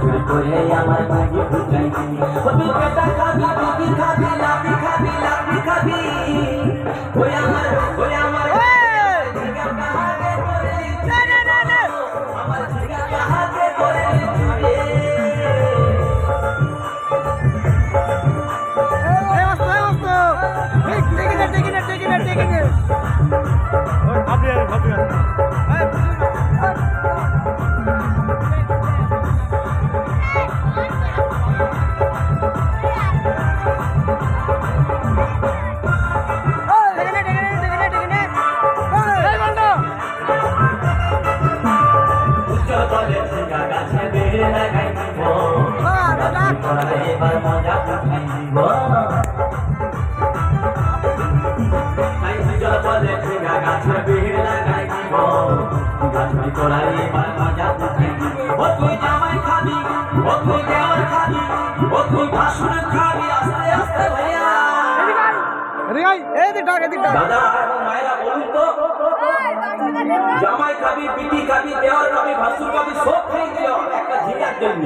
চুরি করে আমার মাঝে ঢুকাই দিলি তুই পেটা খাবি বিবি খাবি লাভি খাবি লাভি খাবি ওই আমার আমার জিগা কাহাকে করে এবার মজা উঠাই দিব বলে গাছে বেড় লাগাই দিব গাছটি তোলাই এবার মজা উঠাই দিব ও তুই জামাই খাবি ও তুই দেওয়ার খাবি ও তুই ভাসুর খাবি আস্তে আস্তে ভাইয়া দাদা মায়েরা বলুন তো জামাই খাবি বিটি খাবি দেওয়ার খাবি ভাসুর খাবি সব খাই দিও একটা ঝিঙার জন্য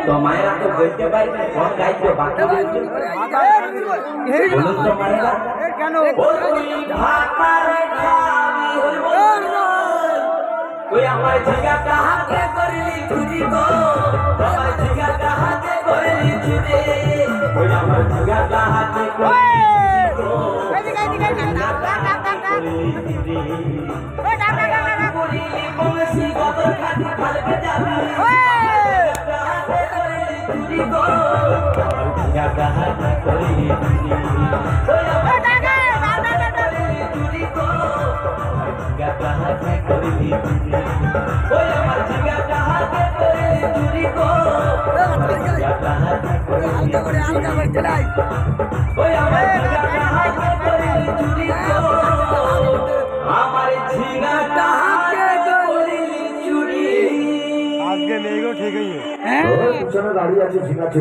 তো মায়েরা তো বলতে পারবে কোন গাইতে বাকি বলুন তো মায়েরা কেন ভাত মারে খাবি তুই আমার ঝিঙা কাহাকে করলি চুরি গো আমার ঝিঙা কাহাকে করলি চুরি তুই আমার ঝিঙা কাহাকে করলি ठीक है